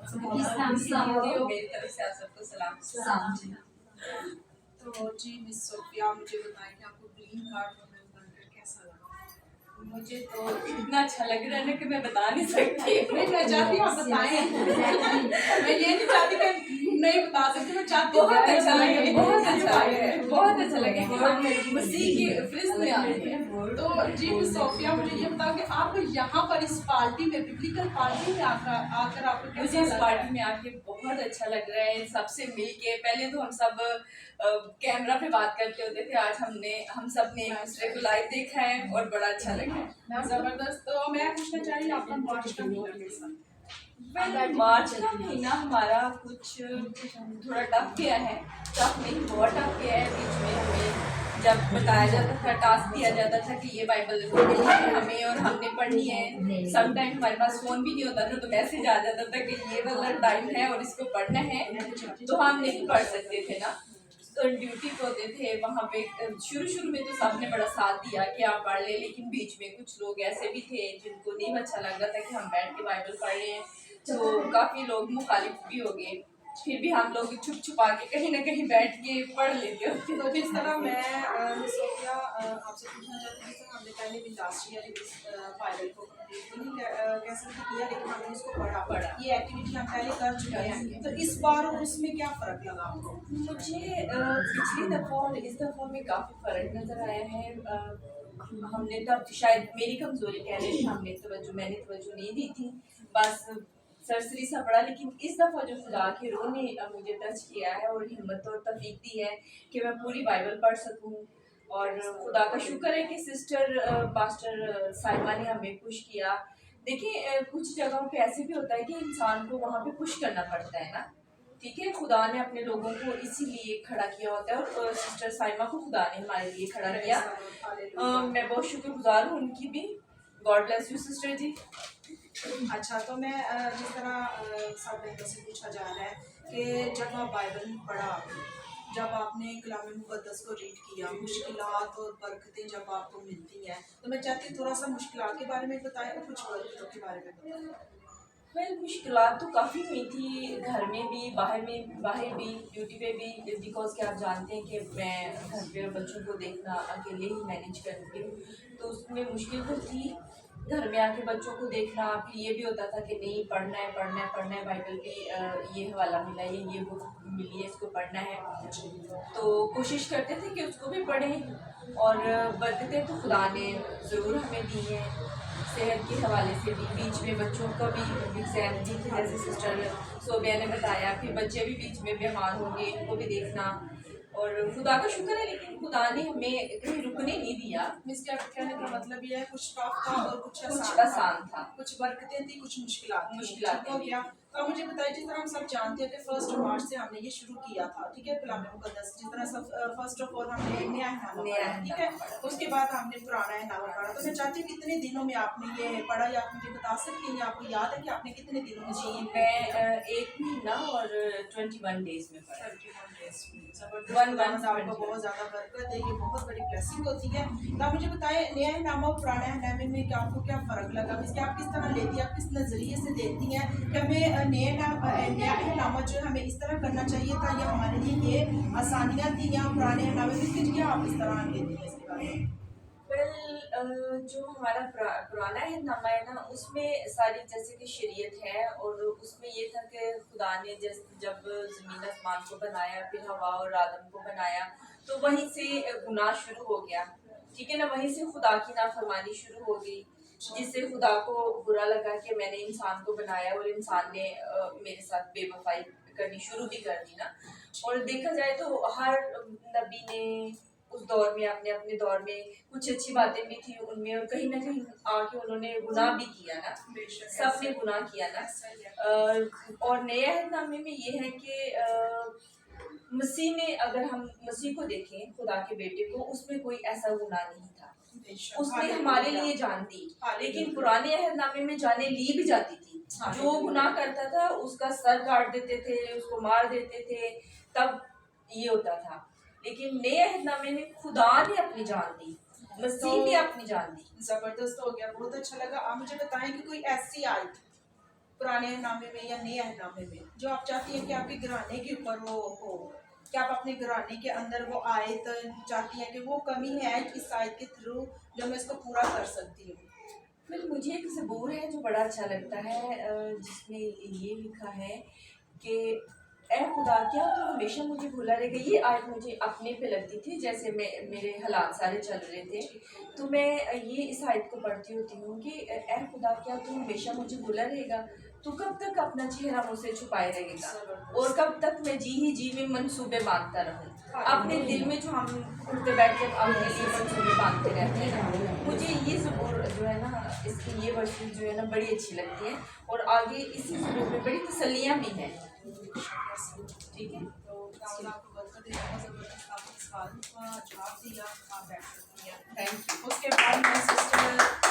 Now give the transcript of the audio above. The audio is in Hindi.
मेरी तरफ से आप सबको सलाम। तो जी मिस सोफिया, मुझे बताएं कि आपको ग्रीन कार्ड वुमेन बनकर कैसा लगा? मुझे तो इतना अच्छा लग रहा है ना कि मैं बता नहीं सकती। नहीं, मैं चाहती हूँ आप बताएं। मैं ये नहीं चाहती कि नहीं बता सकती, मैं चाहती हूँ बहुत अच्छा लगे, बहुत अच्छा लगे, लगे, बहुत अच्छा लगे कि हम मसीह की फ़िज़्म में आते हैं। तो जी मिस सोफिया, मुझे ये बताओ कि आप यहाँ पर इस पार्टी में, बिब्लिकल पार्टी में आकर आपको मुझे कैसा इस लगा? पार्टी में आके बहुत अच्छा लग रहा है सबसे मिलके। पहले तो हम सब कैमरा पे बात करते होते थे, आज हम सब ने एक दूसरे को लाइव देखा है और बड़ा अच्छा लगा है। जबरदस्त। तो मैं पूछना चाह रही हूँ आपका मार्च का महीना कैसा? मार्च का महीना हमारा कुछ थोड़ा टफ गया है। टफ नहीं, बहुत टफ गया है। बीच में हमें जब बताया जाता था, टास्क दिया जाता था कि ये बाइबल पढ़नी है हमें और हमने पढ़नी है, सम टाइम हमारे पास फ़ोन भी नहीं होता था तो मैसेज आ जाता था कि ये वाला टाइम है और इसको पढ़ना है, तो हम नहीं पढ़ सकते थे ना। तो ड्यूटी पे होते थे वहाँ पे। शुरू में तो सबने बड़ा साथ दिया कि आप पढ़ ले, लेकिन बीच में कुछ लोग ऐसे भी थे जिनको नहीं अच्छा लग रहा था कि हम बैठ के बाइबल पढ़ रहे हैं, तो काफ़ी लोग मुखालिफ भी हो गए। फिर भी हम लोग छुप छुपा के कहीं ना कहीं बैठ के पढ़ लेते होते। तो जिस तरह मैं मिस सोफिया आपसे पूछना चाहती हूँ, जिस तरह हमने पहले भी लास्ट ईयर इस बाइबल को कंप्लीट तो नहीं कह सकते किया, लेकिन हमने इसको पढ़ा, ये एक्टिविटी हम पहले कर चुके हैं, तो इस बार उसमें क्या फ़र्क लगा आपको? मुझे पिछली दफ़ा और इस दफ़ा में काफ़ी फ़र्क नज़र आया है। हमने तब शायद मेरी कमज़ोरी कह रहे थे, मैंने तवज्जो नहीं दी थी, बस सरसरी सा पड़ा। लेकिन इस दफ़ा जो खुदा के रूह ने मुझे टच किया है और हिम्मत और तौफीक दी है कि मैं पूरी बाइबल पढ़ सकूँ। और खुदा का शुक्र है कि सिस्टर पास्टर साइमा ने हमें पुश किया। देखिए कुछ जगहों पे ऐसे भी होता है कि इंसान को वहाँ पे पुश करना पड़ता है ना। ठीक है, खुदा ने अपने लोगों को इसीलिए खड़ा किया होता है और सिस्टर साइमा को खुदा ने हमारे लिए खड़ा किया। मैं बहुत शुक्रगुजार हूँ उनकी भी। गॉड ब्लेस यू सिस्टर जी। अच्छा, तो मैं जिस तरह सब बहनों से पूछा जा रहा है कि जब आप बाइबल पढ़ा, जब आपने कलाम मुक़द्दस को रीड किया, मुश्किलात और बरकतें जब आपको मिलती हैं, तो मैं चाहती हूँ थोड़ा सा मुश्किलात के बारे में बताएं और कुछ बरकतों के बारे में बताएं। वेल मुश्किलात तो काफ़ी हुई थी, घर में भी, बाहर भी, ड्यूटी पे भी। बिकॉज कि आप जानते हैं कि मैं घर पे बच्चों को देखना अकेले ही मैनेज करती हूँ, तो उसमें मुश्किल तो थी। घर में आके बच्चों को देखना, फिर ये भी होता था कि नहीं पढ़ना है पढ़ना है पढ़ना है, बाइबल की ये हवाला मिला है, ये बुक मिली है, इसको पढ़ना है। तो कोशिश करते थे कि उसको भी पढ़ें। और बरकतें तो खुदा ने ज़रूर हमें दी हैं, सेहत के हवाले से भी। बीच में बच्चों का भी एग्जाम थी, जैसे सिस्टर सोबिया ने बताया, फिर बच्चे भी बीच में बीमार होंगे, इनको भी देखना। और खुदा का शुक्र है, लेकिन खुदा ने हमें कहीं रुकने नहीं दिया। मिस्टर कहने का मतलब ये है, कुछ टफ था और कुछ आसान था, कुछ बरकतें थी, कुछ मुश्किलात हो गया। तो आप मुझे बताइए, जिस तरह हम सब जानते हैं कि 1 मार्च से हमने ये शुरू किया था, ठीक है, कलाम मुक़द्दस। जिस तरह सब फर्स्ट ऑफ ऑल हमने नया नामा पढ़ा, ठीक है, उसके बाद हमने पुराना नामा पढ़ा। तो मैं चाहती हूँ कितने दिनों में आपने ये पढ़ा, या आप मुझे बता सकती हैं, आपको याद है कि आपने कितने दिनों में? जी, मैं 1 महीना और 21 डेज़ में पढ़ा। 21 डेज़ में। ज़बरदस्त, आपको बहुत ज़्यादा बरकत है, ये बहुत बड़ी ब्लेसिंग होती है। तो आप मुझे बताएं, नया नामा और पुराना नामे में क्या आपको क्या फ़र्क लगा? इसके आप किस तरह लेती हैं, आप किस नज़रिए से देखती हैं कि हमें नया नामा जो है हमें इस तरह करना चाहिए था, या हमारे लिए ये आसानियाँ थी, या पुराने नामे में फिर क्या आप इस तरह लेती हैं इसके बारे में? जो हमारा पुराना हिदनामा है ना, उसमें सारी जैसे कि शरीयत है, और उसमें ये था कि खुदा ने जब ज़मीन आसमान को बनाया, फिर हवा और आदम को बनाया, तो वहीं से गुनाह शुरू हो गया। ठीक है ना, वहीं से खुदा की नाफरमानी शुरू हो गई, जिससे खुदा को बुरा लगा कि मैंने इंसान को बनाया और इंसान ने मेरे साथ बेवफाई करनी शुरू भी कर दी ना। और देखा जाए तो हर नबी ने उस दौर में, अपने अपने दौर में, कुछ अच्छी बातें भी थी उनमें, और कहीं ना कहीं आके उन्होंने गुनाह भी किया ना। सबने गुनाह किया ना। और नए अहदनामे में ये है कि मसीह में, अगर हम मसीह को देखें, खुदा के बेटे को, उसमें कोई ऐसा गुनाह नहीं था। उसने हमारे लिए जान दी। लेकिन पुराने अहदनामे में जाने ली भी जाती थी। जो गुनाह करता था उसका सर काट देते थे, उसको मार देते थे, तब ये होता था। लेकिन नए अहदनामे में खुदा ने अपनी जान दी, मसीह ने अपनी जान दी। जबरदस्त हो गया, बहुत अच्छा लगा। आप मुझे बताएं कि कोई ऐसी आयत पुराने नामे में या नए अहदनामे में जो आप चाहती हैं कि आपके घराने के ऊपर वो हो, क्या आप अपने घराने के अंदर वो आयत चाहती हैं कि वो कमी है इस आयत के थ्रू जो मैं इसको पूरा कर सकती हूँ? फिर मुझे एक ज़बूर है जो बड़ा अच्छा लगता है, जिसमें ये लिखा है कि ए खुदा क्या तू हमेशा मुझे भूला रहेगा। ये आयत मुझे अपने पे लगती थी, जैसे मेरे हालात सारे चल रहे थे, तो मैं ये इस आयत को पढ़ती होती हूँ कि ए खुदा क्या तू हमेशा मुझे भूला रहेगा, तू कब तक अपना चेहरा मुझसे छुपाए रहेगा, और कब तक मैं जी ही जी में मंसूबे बांधता रहूँ। अपने दिल में जो हम उठते बैठते अपने लिए मंसूबे बांधते रहते हैं। मुझे ये ज़बूर जो है ना, इसकी ये वर्सेस जो है ना बड़ी अच्छी लगती है, और आगे इसी ज़बूर में बड़ी तसल्लियाँ भी हैं। ठीक है, तो खुदा आपको बरकत दे, बहुत ज़बरदस्त आपने सवालों का जवाब दिया, आप बैठ सकती हैं। Thank you. उसके बाद मैं सिस्टर